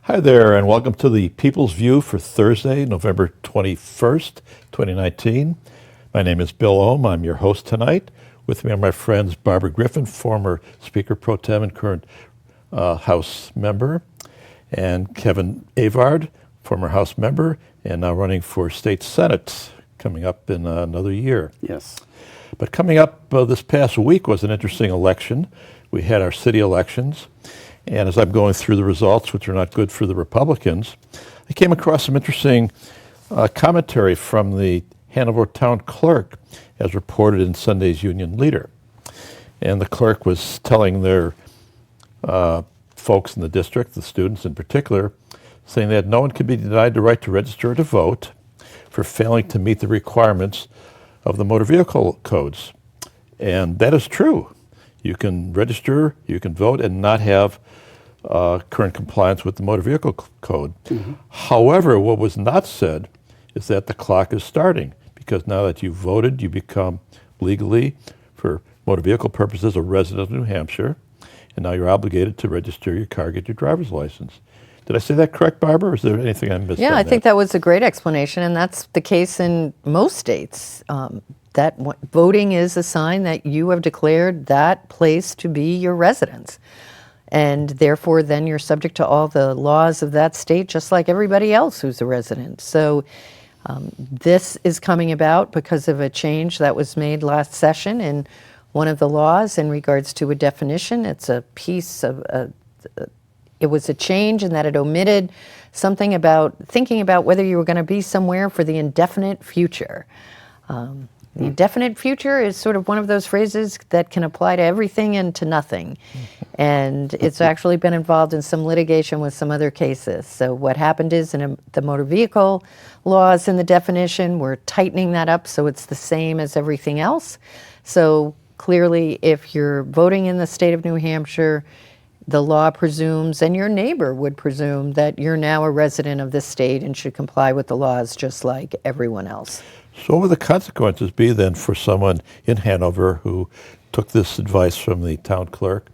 Hi there, and welcome to the People's View for Thursday, November 21st, 2019. My name is Bill Ohm. I'm your host tonight. With me are my friends Barbara Griffin, former Speaker Pro Tem and current House member, and Kevin Avard, former House member, and now running for State Senate, coming up in another year. Yes. But coming up this past week was an interesting election. We had our city elections. And as I'm going through the results, which are not good for the Republicans, I came across some interesting commentary from the Hanover Town Clerk, as reported in Sunday's Union Leader. And the clerk was telling their folks in the district, the students in particular, saying that no one can be denied the right to register or to vote for failing to meet the requirements of the motor vehicle codes. And that is true. You can register, you can vote, and not have current compliance with the motor vehicle code. Mm-hmm. However, what was not said is that the clock is starting, because now that you've voted, you become legally, for motor vehicle purposes, a resident of New Hampshire, and now you're obligated to register your car, get your driver's license. Did I say that correct, Barbara, or is there anything I missed? Yeah, I think that was a great explanation, and that's the case in most states. That voting is a sign that you have declared that place to be your residence. And therefore, then you're subject to all the laws of that state, just like everybody else who's a resident. So this is coming about because of a change that was made last session in one of the laws in regards to a definition. It's a piece of, it was a change in that it omitted something about thinking about whether you were going to be somewhere for the indefinite future. The indefinite future is sort of one of those phrases that can apply to everything and to nothing. And it's actually been involved in some litigation with some other cases. So what happened is in the motor vehicle laws in the definition, we're tightening that up so it's the same as everything else. So clearly, if you're voting in the state of New Hampshire, the law presumes, and your neighbor would presume, that you're now a resident of this state and should comply with the laws just like everyone else. So what would the consequences be then for someone in Hanover who took this advice from the town clerk,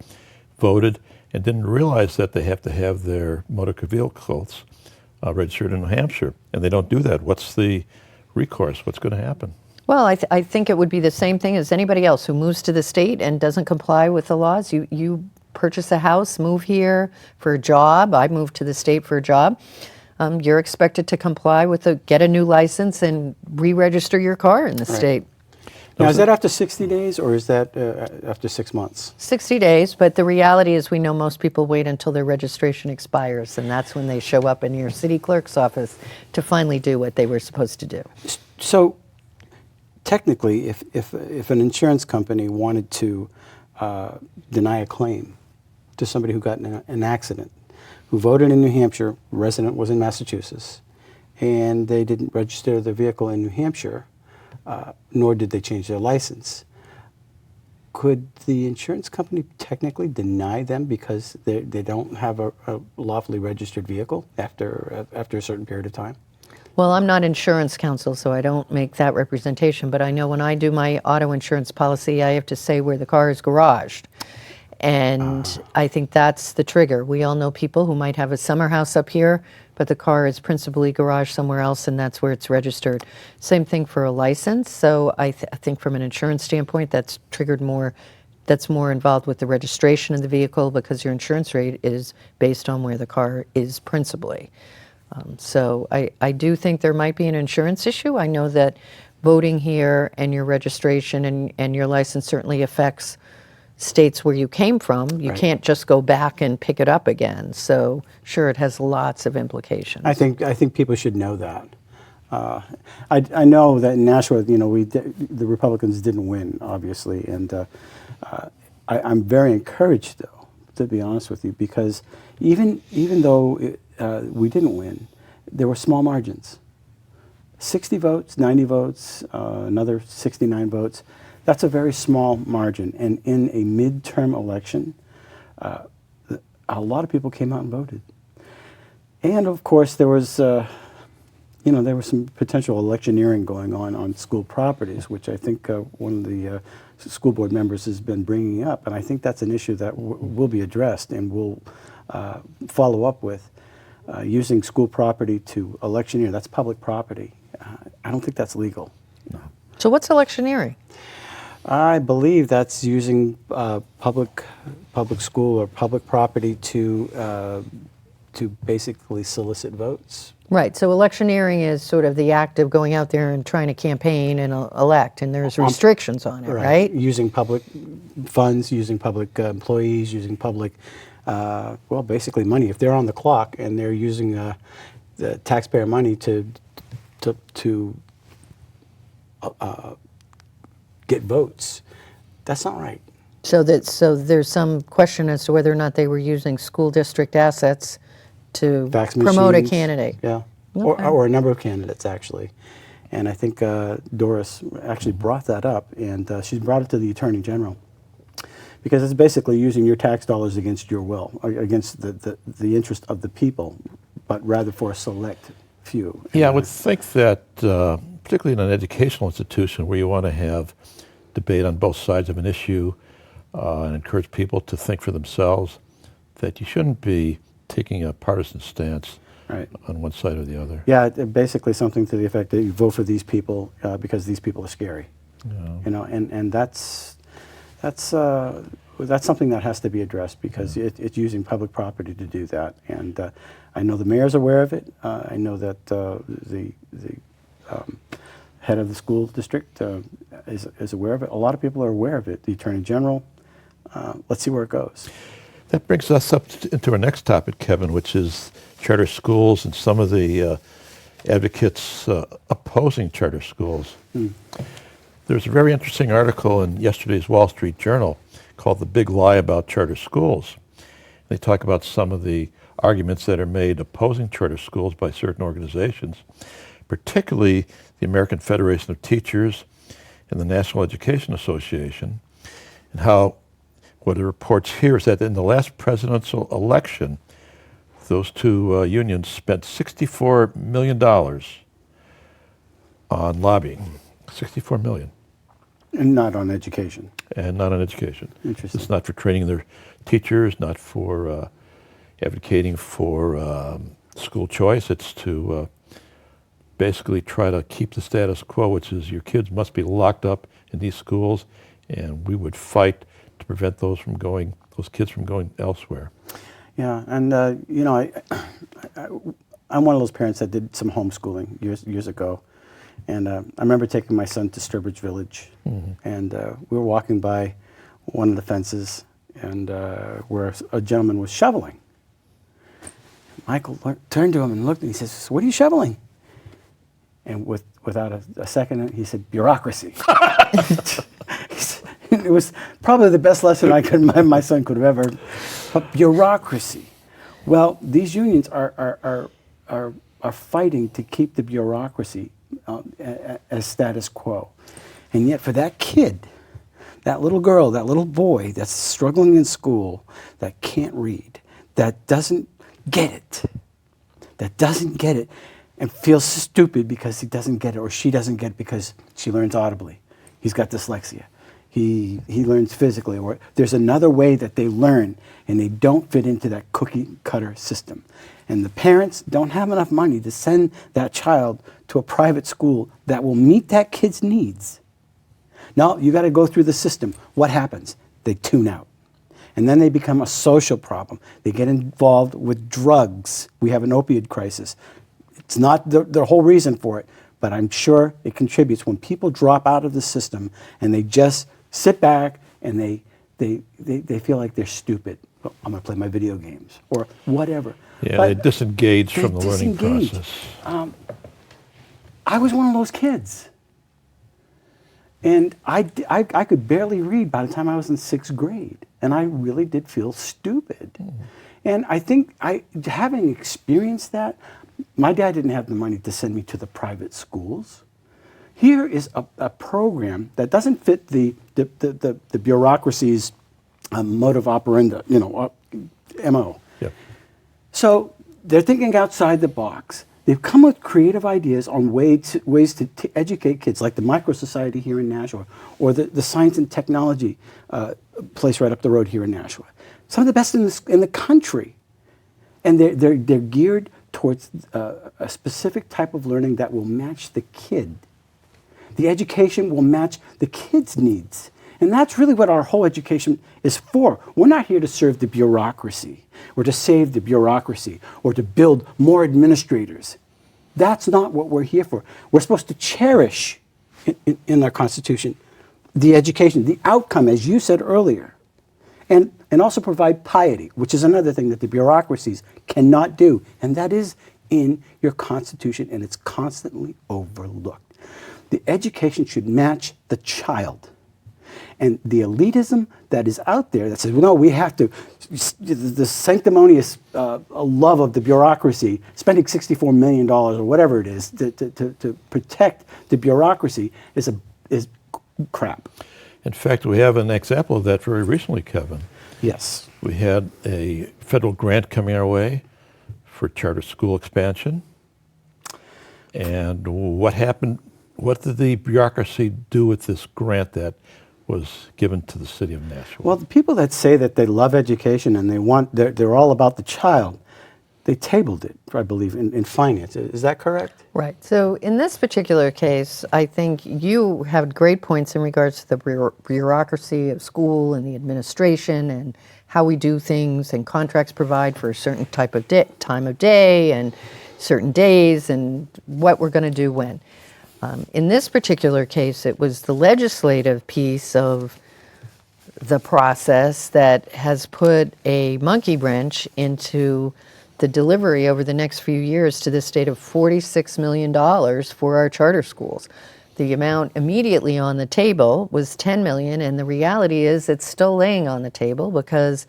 voted, and didn't realize that they have to have their motor vehicles registered in New Hampshire, and they don't do that? What's the recourse? What's going to happen? Well, I think it would be the same thing as anybody else who moves to the state and doesn't comply with the laws. You purchase a house, move here for a job. I moved to the state for a job. You're expected to comply with get a new license and re-register your car in the state. Now, is that after 60 days or is that after 6 months? 60 days, but the reality is we know most people wait until their registration expires, and that's when they show up in your city clerk's office to finally do what they were supposed to do. So, technically, if an insurance company wanted to deny a claim to somebody who got in an accident, who voted in New Hampshire, resident was in Massachusetts, and they didn't register their vehicle in New Hampshire, nor did they change their license, could the insurance company technically deny them because they don't have a lawfully registered vehicle after a certain period of time? Well, I'm not insurance counsel, so I don't make that representation, but I know when I do my auto insurance policy, I have to say where the car is garaged. And I think that's the trigger. We all know people who might have a summer house up here, but the car is principally garaged somewhere else, and that's where it's registered. Same thing for a license. So I think from an insurance standpoint, that's triggered more. That's more involved with the registration of the vehicle, because your insurance rate is based on where the car is principally. So I do think there might be an insurance issue. I know that voting here and your registration and your license certainly affects states where you came from. You can't just go back and pick it up again. So sure, it has lots of implications. I think people should know that. I know that in Nashua, the Republicans didn't win, obviously, and I'm very encouraged, though, to be honest with you, because even though we didn't win, there were small margins. 60 votes, 90 votes, another 69 votes. That's a very small margin. And in a midterm election, a lot of people came out and voted. And of course, there was, there was some potential electioneering going on school properties, which I think one of the school board members has been bringing up. And I think that's an issue that will be addressed and we'll follow up with. using school property to electioneer, that's public property. I don't think that's legal. So what's electioneering? I believe that's using public school or public property to basically solicit votes. Right. So electioneering is sort of the act of going out there and trying to campaign and elect, and there's restrictions on it, right? Using public funds, using public employees, using public, well, basically money. If they're on the clock and they're using the taxpayer money to get votes, that's not right. So there's some question as to whether or not they were using school district assets to Fax promote machines, a candidate. Yeah, Okay. or a number of candidates actually. And I think Doris actually brought that up, and she brought it to the Attorney General. Because it's basically using your tax dollars against your will, or against the interest of the people, but rather for a select few. Yeah, I And, would think that, particularly in an educational institution where you want to have debate on both sides of an issue and encourage people to think for themselves, that you shouldn't be taking a partisan stance Right. on one side or the other. Yeah, basically something to the effect that you vote for these people because these people are scary. You know, and that's something that has to be addressed because it's using public property to do that. And I know the mayor's aware of it. I know that the head of the school district is aware of it. A lot of people are aware of it. The Attorney General. Let's see where it goes. That brings us up into our next topic, Kevin, which is charter schools and some of the advocates opposing charter schools. There's a very interesting article in yesterday's Wall Street Journal called The Big Lie About Charter Schools. They talk about some of the arguments that are made opposing charter schools by certain organizations, particularly the American Federation of Teachers and the National Education Association, and how what it reports here is that in the last presidential election, those two unions spent $64 million on lobbying. $64 million. And not on education. And not on education. Interesting. It's not for training their teachers, not for advocating for school choice. It's to basically try to keep the status quo, which is your kids must be locked up in these schools, and we would fight to prevent those kids from going elsewhere. Yeah, and you know, I'm one of those parents that did some homeschooling years ago, and I remember taking my son to Sturbridge Village, and we were walking by one of the fences, and where a gentleman was shoveling. Michael turned to him and looked, and he says, "What are you shoveling?" And without a second, he said, "Bureaucracy." It was probably the best lesson my son could have ever. But bureaucracy. Well, these unions are fighting to keep the bureaucracy as status quo, and yet for that kid, that little girl, that little boy that's struggling in school, that can't read, that doesn't get it, and feels stupid because he doesn't get it, or she doesn't get it because she learns audibly. He's got dyslexia. He learns physically, or there's another way that they learn, and they don't fit into that cookie cutter system. And the parents don't have enough money to send that child to a private school that will meet that kid's needs. No, you got to go through the system. What happens? They tune out. And then they become a social problem. They get involved with drugs. We have an opioid crisis. It's not the whole reason for it, but I'm sure it contributes when people drop out of the system and they just sit back and they feel like they're stupid. Well, I'm going to play my video games or whatever. Yeah, But they disengage they from the learning disengage. process. I was one of those kids. And I could barely read by the time I was in 6th grade. And I really did feel stupid. And I think having experienced that, my dad didn't have the money to send me to the private schools. Here is a program that doesn't fit the bureaucracy's modus operandi, MO. Yeah. So they're thinking outside the box. They've come with creative ideas on ways to educate kids, like the Micro Society here in Nashua, or the Science and Technology place right up the road here in Nashua. Some of the best in the country. And they're geared towards a specific type of learning that will match the kid. The education will match the kid's needs. And that's really what our whole education is for. We're not here to serve the bureaucracy or to save the bureaucracy or to build more administrators. That's not what we're here for. We're supposed to cherish in our Constitution the education, the outcome, as you said earlier, and also provide piety, which is another thing that the bureaucracies cannot do. And that is in your Constitution, and it's constantly overlooked. The education should match the child. And the elitism that is out there that says, well, no, we have to, the sanctimonious love of the bureaucracy, spending $64 million or whatever it is to protect the bureaucracy is crap. In fact, we have an example of that very recently, Kevin. Yes. We had a federal grant coming our way for charter school expansion. And what happened? What did the bureaucracy do with this grant that was given to the city of Nashua? Well, the people that say that they love education and they're all about the child, they tabled it, I believe, in finance. Is that correct? Right. So in this particular case, I think you have great points in regards to the bureaucracy of school and the administration and how we do things, and contracts provide for a certain type of time of day and certain days and what we're going to do when. In this particular case, it was the legislative piece of the process that has put a monkey wrench into the delivery over the next few years to the state of $46 million for our charter schools. The amount immediately on the table was $10 million, and the reality is it's still laying on the table because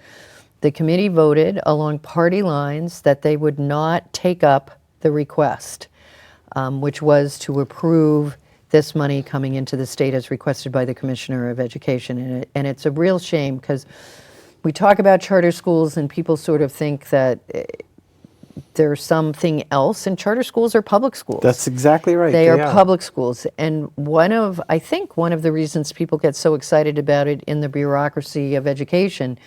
the committee voted along party lines that they would not take up the request. Which was to approve this money coming into the state as requested by the Commissioner of Education. And it's a real shame because we talk about charter schools and people sort of think that there's something else, and charter schools are public schools. That's exactly right. They are public schools. And I think one of the reasons people get so excited about it in the bureaucracy of education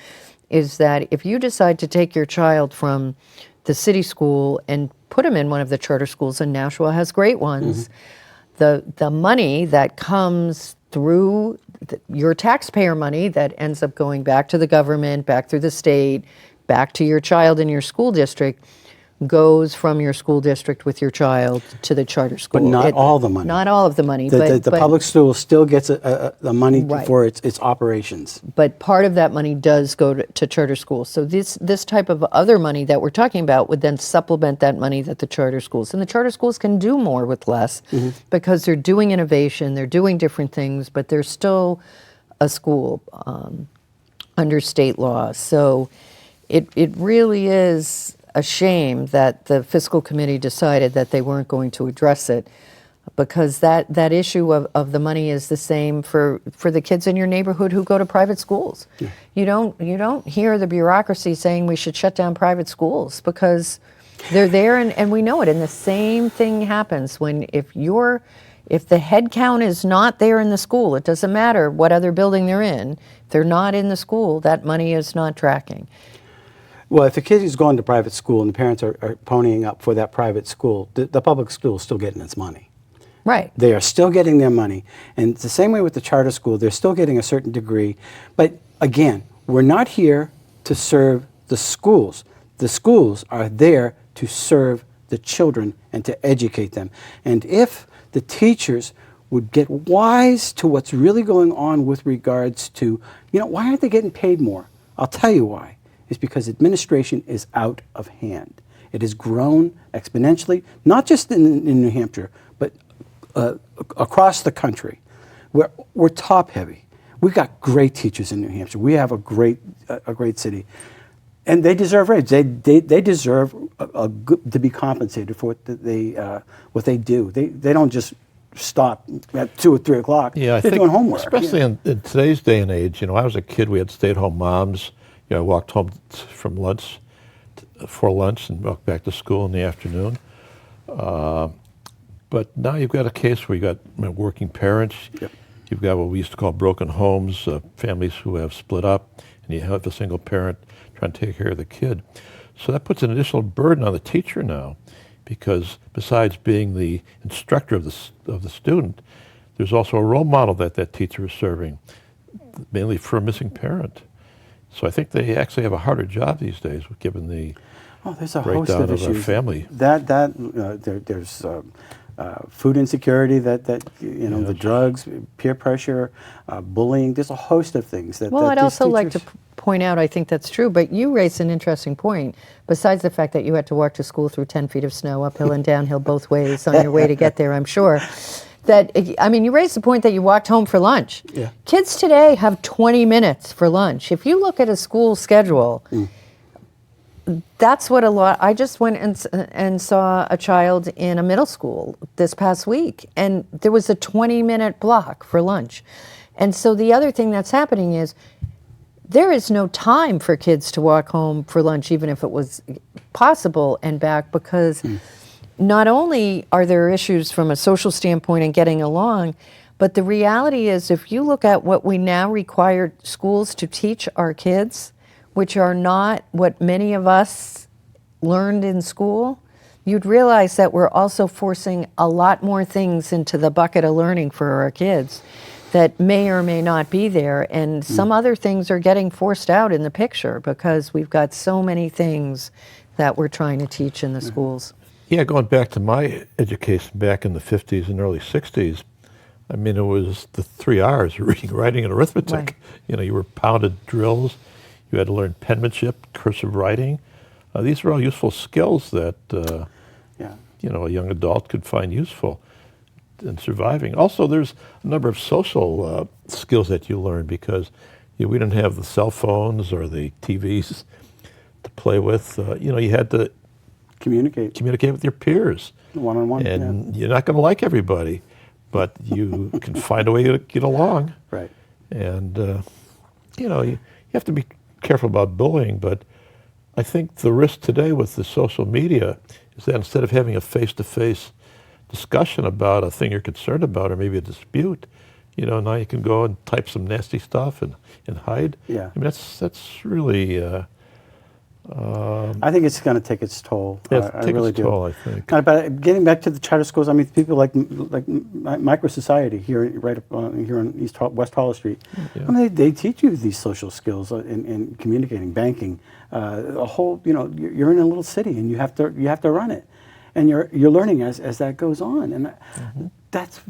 is that if you decide to take your child from the city school and put them in one of the charter schools, and Nashua has great ones, the money that comes through your taxpayer money that ends up going back to the government, back through the state, back to your child in your school district, goes from your school district with your child to the charter school. But not all the money. Not all of the money. The public school still gets the money Right. for its operations. But part of that money does go to charter schools. So this type of other money that we're talking about would then supplement that money that the charter schools. And the charter schools can do more with less because they're doing innovation, they're doing different things, but they're still a school under state law. So it really is a shame that the fiscal committee decided that they weren't going to address it, because that issue of the money is the same for the kids in your neighborhood who go to private schools. Yeah. You don't hear the bureaucracy saying we should shut down private schools because they're there and we know it. And the same thing happens if the head count is not there in the school, it doesn't matter what other building they're in, if they're not in the school, that money is not tracking. Well, if a kid is going to private school and the parents are ponying up for that private school, the public school is still getting its money. Right. They are still getting their money. And it's the same way with the charter school. They're still getting a certain degree. But again, we're not here to serve the schools. The schools are there to serve the children and to educate them. And if the teachers would get wise to what's really going on with regards to, why aren't they getting paid more? I'll tell you why. It's because administration is out of hand. It has grown exponentially, not just in New Hampshire, but across the country. We're top heavy. We've got great teachers in New Hampshire. We have a great city, and they deserve raises. They deserve to be compensated for what they do. They don't just stop at 2 or 3 o'clock. Yeah, I They're think doing homework. especially in today's day and age. I was a kid. We had stay-at-home moms. I walked home for lunch and walked back to school in the afternoon. But now you've got a case where you've got working parents. Yep. You've got what we used to call broken homes, families who have split up, and you have a single parent trying to take care of the kid. So that puts an additional burden on the teacher now, because besides being the instructor of the student, there's also a role model that that teacher is serving, mainly for a missing parent. So I think they actually have a harder job these days, given the Oh, there's a host breakdown of of our issues. family. There's food insecurity, the drugs, peer pressure, bullying. There's a host of things that. Well, that I'd these also like to teachers- point out, I think that's true, but you raised an interesting point. Besides the fact that you had to walk to school through 10 feet of snow, uphill and downhill both ways on your way to get there, I'm sure. You raised the point that you walked home for lunch. Yeah. Kids today have 20 minutes for lunch. If you look at a school schedule, that's what a lot. I just went and saw a child in a middle school this past week, and there was a 20-minute block for lunch. And so the other thing that's happening is there is no time for kids to walk home for lunch, even if it was possible, and back, because not only are there issues from a social standpoint and getting along, but the reality is if you look at what we now require schools to teach our kids, which are not what many of us learned in school, you'd realize that we're also forcing a lot more things into the bucket of learning for our kids that may or may not be there. And some other things are getting forced out in the picture because we've got so many things that we're trying to teach in the schools. Yeah, going back to my education back in the 50s and early 60s, I mean, it was the 3 R's, reading, writing, and arithmetic. Right. You know, you were pounded drills. You had to learn penmanship, cursive writing. These are all useful skills that, Yeah. you know, a young adult could find useful in surviving. Also, there's a number of social skills that you learn because we didn't have the cell phones or the TVs to play with. You had to Communicate communicate with your peers. one-on-one. And you're not going to like everybody, but you can find a way to get along. Right. And, you have to be careful about bullying, but I think the risk today with the social media is that instead of having a face-to-face discussion about a thing you're concerned about or maybe a dispute, now you can go and type some nasty stuff and hide. Yeah. I mean, that's really... I think it's going to take its toll. yeah, I take really its do. toll, I think. But getting back to the charter schools, I mean, people like Micro Society here, here on West Hollis Street. Yeah. I mean, they teach you these social skills in communicating, banking, a whole. You're in a little city and you have to run it, and you're learning as that goes on, and that's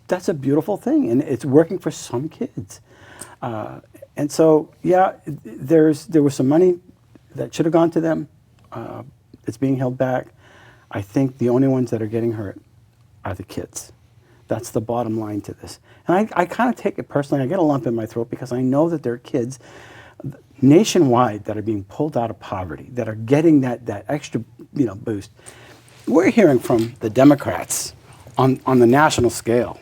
that's a beautiful thing, and it's working for some kids. And so, there was some money that should have gone to them. It's being held back. I think the only ones that are getting hurt are the kids. That's the bottom line to this. And I kind of take it personally. I get a lump in my throat because I know that there are kids nationwide that are being pulled out of poverty, that are getting that extra boost. We're hearing from the Democrats on the national scale.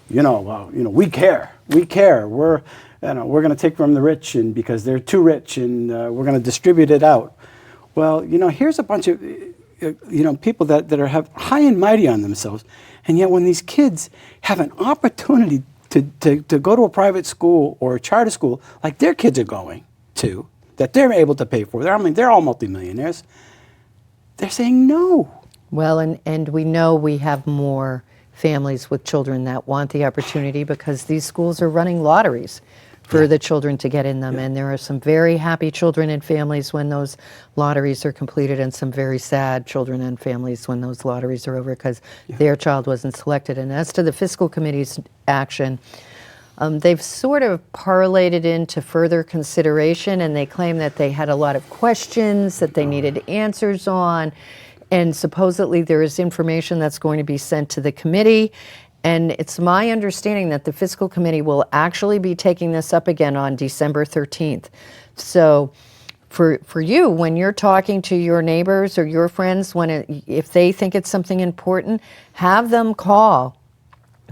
We care. We care. We're going to take from the rich, and because they're too rich, and we're going to distribute it out. Well, here's a bunch of people that have high and mighty on themselves, and yet when these kids have an opportunity to go to a private school or a charter school like their kids are going to, that they're able to pay for, they're all multimillionaires. They're saying no. Well, and we know we have more families with children that want the opportunity because these schools are running lotteries for the children to get in them. And there are some very happy children and families when those lotteries are completed, and some very sad children and families when those lotteries are over because their child wasn't selected. And as to the fiscal committee's action, they've sort of parlayed it into further consideration, and they claim that they had a lot of questions that they needed answers on. And supposedly there is information that's going to be sent to the committee. And it's my understanding that the fiscal committee will actually be taking this up again on December 13th. So for you, when you're talking to your neighbors or your friends, if they think it's something important, have them call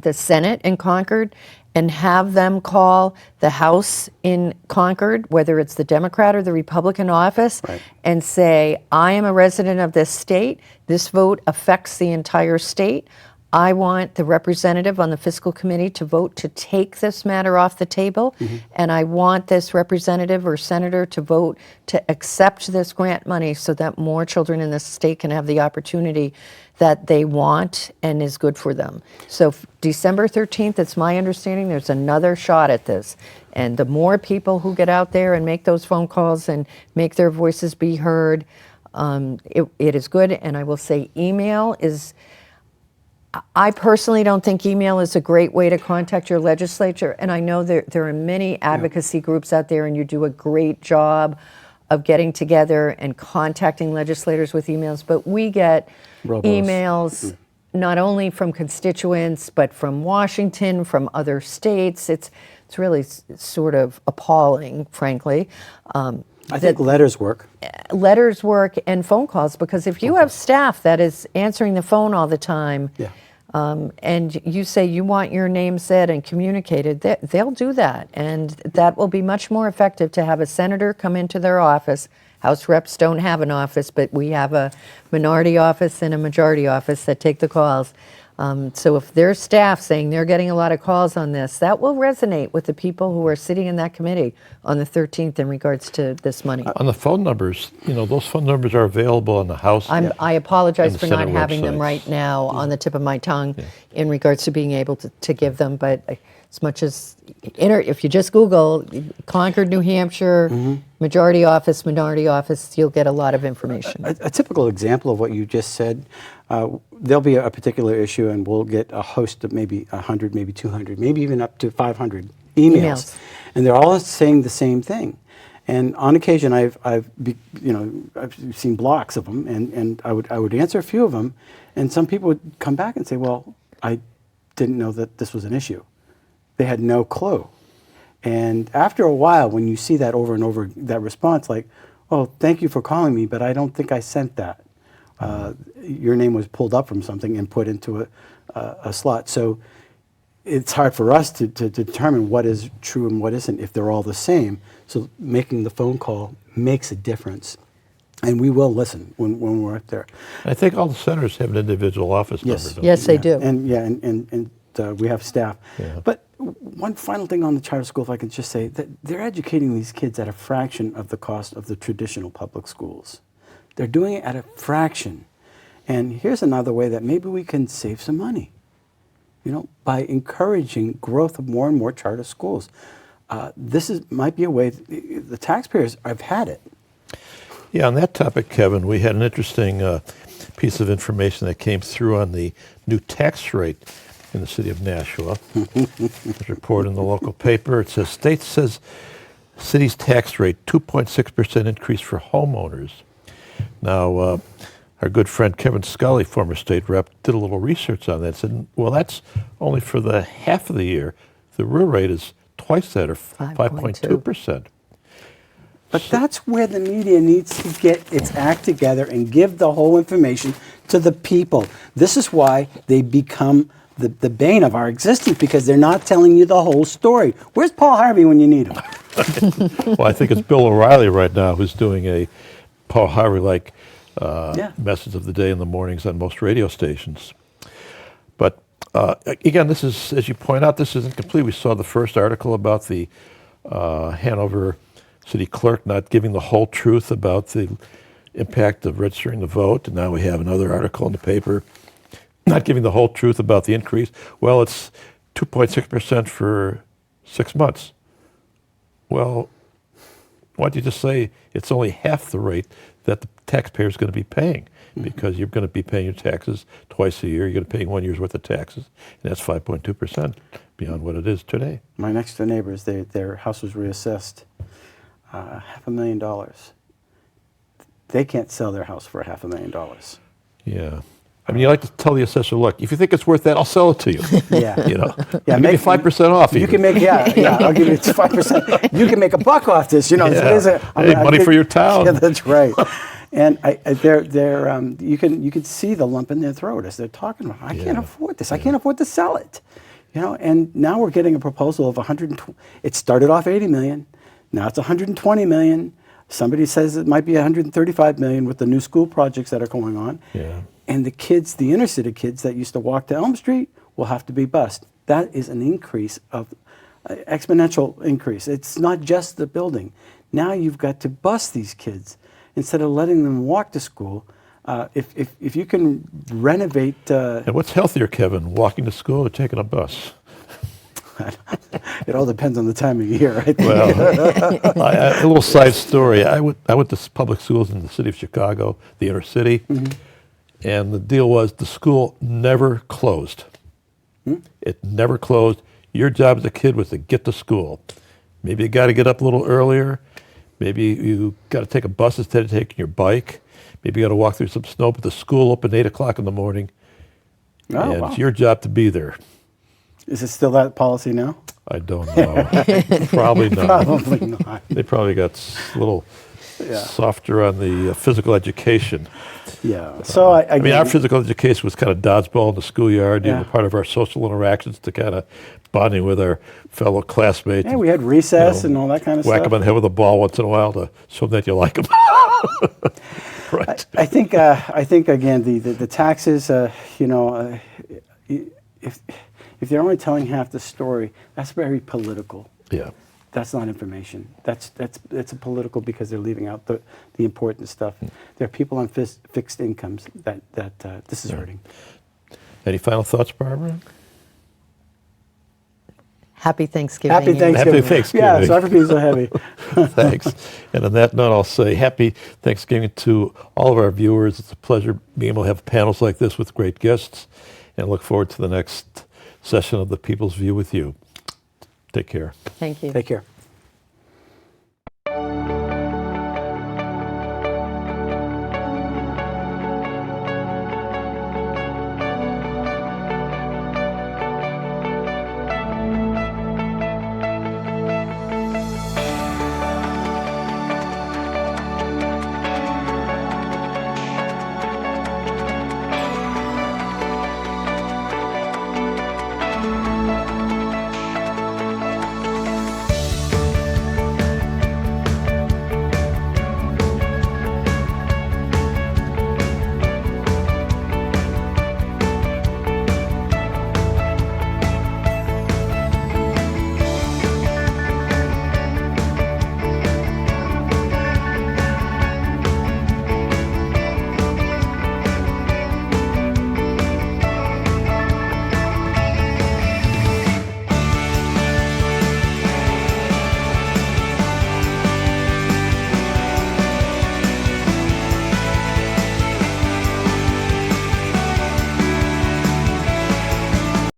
the Senate in Concord and have them call the House in Concord, whether it's the Democrat or the Republican office, Right. and say, I am a resident of this state. This vote affects the entire state. I want the representative on the fiscal committee to vote to take this matter off the table, and I want this representative or senator to vote to accept this grant money so that more children in this state can have the opportunity that they want and is good for them. So December 13th, it's my understanding there's another shot at this. And the more people who get out there and make those phone calls and make their voices be heard, it is good. And I will say email is, I personally don't think email is a great way to contact your legislature. And I know there are many advocacy groups out there, and you do a great job of getting together and contacting legislators with emails. But we get emails not only from constituents, but from Washington, from other states. It's really sort of appalling, frankly. I think letters work. Letters work and phone calls, because if you have staff that is answering the phone all the time, and you say you want your name said and communicated, they'll do that. And that will be much more effective to have a senator come into their office. House reps don't have an office, but we have a minority office and a majority office that take the calls. So if there's staff saying they're getting a lot of calls on this, that will resonate with the people who are sitting in that committee on the 13th in regards to this money. On the phone numbers, those phone numbers are available on the House. I apologize and for the not Senate having them websites. right now on the tip of my tongue in regards to being able to give them, but as much as, if you just Google Concord, New Hampshire, majority office, minority office, you'll get a lot of information. A typical example of what you just said, there'll be a particular issue and we'll get a host of maybe 100, maybe 200, maybe even up to 500 emails. And they're all saying the same thing. And on occasion, I've seen blocks of them, and I would answer a few of them, and some people would come back and say, well, I didn't know that this was an issue. They had no clue. And after a while, when you see that over and over, that response like, oh, thank you for calling me, but I don't think I sent that. Your name was pulled up from something and put into a slot. So it's hard for us to determine what is true and what isn't if they're all the same. So making the phone call makes a difference. And we will listen when we're up there. I think all the senators have an individual office number. don't Yes, they do. And we have staff. Yeah. But one final thing on the charter school, if I can just say, that they're educating these kids at a fraction of the cost of the traditional public schools. They're doing it at a fraction. And here's another way that maybe we can save some money, by encouraging growth of more and more charter schools. Might be a way, the taxpayers have had it. Yeah, on that topic, Kevin, we had an interesting piece of information that came through on the new tax rate in the city of Nashua. There's a report in the local paper. It says, state says city's tax rate, 2.6% increase for homeowners. Now, our good friend Kevin Scully, former state rep, did a little research on that and said, well, that's only for the half of the year. The real rate is twice that, or 5.2%. But that's where the media needs to get its act together and give the whole information to the people. This is why they become the bane of our existence, because they're not telling you the whole story. Where's Paul Harvey when you need him? Well, I think it's Bill O'Reilly right now who's doing a Paul Harvey-like message of the day in the mornings on most radio stations. But again, this is, as you point out, this isn't complete. We saw the first article about the Hanover city clerk not giving the whole truth about the impact of registering to vote. And now we have another article in the paper not giving the whole truth about the increase. Well, it's 2.6% for 6 months. Well, why don't you just say it's only half the rate that the taxpayer is going to be paying? Because you're going to be paying your taxes twice a year. You're going to pay 1 year's worth of taxes, and that's 5.2% beyond what it is today. My next door neighbors, their house was reassessed $500,000. They can't sell their house for $500,000. Yeah. I mean, you like to tell the assessor, look, if you think it's worth that, I'll sell it to you. Yeah. I'll give you 5% off. You even. can make, I'll give you 5%. You can make a buck off this, Hey, money for your town. Yeah, that's right. And you can see the lump in their throat as they're talking about, I can't afford this. I can't afford to sell it. And now we're getting a proposal of 120. It started off 80 million. Now it's 120 million. Somebody says it might be 135 million with the new school projects that are going on. Yeah. And the kids, the inner city kids that used to walk to Elm Street will have to be bused. That is an increase of exponential increase. It's not just the building. Now you've got to bus these kids instead of letting them walk to school. If you can renovate, And what's healthier, Kevin, walking to school or taking a bus? it all depends on the time of year. I think. Well, a little side story. I went to public schools in the city of Chicago, the inner city, and the deal was the school never closed. It never closed. Your job as a kid was to get to school. Maybe you got to get up a little earlier. Maybe you got to take a bus instead of taking your bike. Maybe you got to walk through some snow, but the school opened 8 o'clock in the morning, Oh, and wow. it's your job to be there. Is it still that policy now? I don't know. Probably not. Probably not. They probably got a little Yeah. softer on the physical education. Yeah. So I mean, our physical education was kind of dodgeball in the schoolyard, Yeah. part of our social interactions to kind of bonding with our fellow classmates. yeah, we had recess You know, and all that kind of Whack stuff. them on the head with a ball once in a while to show them that you like them. Right. I think again the taxes, if they're only telling half the story, that's very political. Yeah. That's not information. That's a political because they're leaving out the important stuff. There are people on fixed incomes that this is hurting. Any final thoughts, Barbara? Happy Thanksgiving. Happy Thanksgiving. Happy Thanksgiving. Yeah, sorry for being so heavy. Thanks. And on that note, I'll say happy Thanksgiving to all of our viewers. It's a pleasure being able to have panels like this with great guests, and look forward to the next session of The People's View with you. Take care. Thank you. Take care.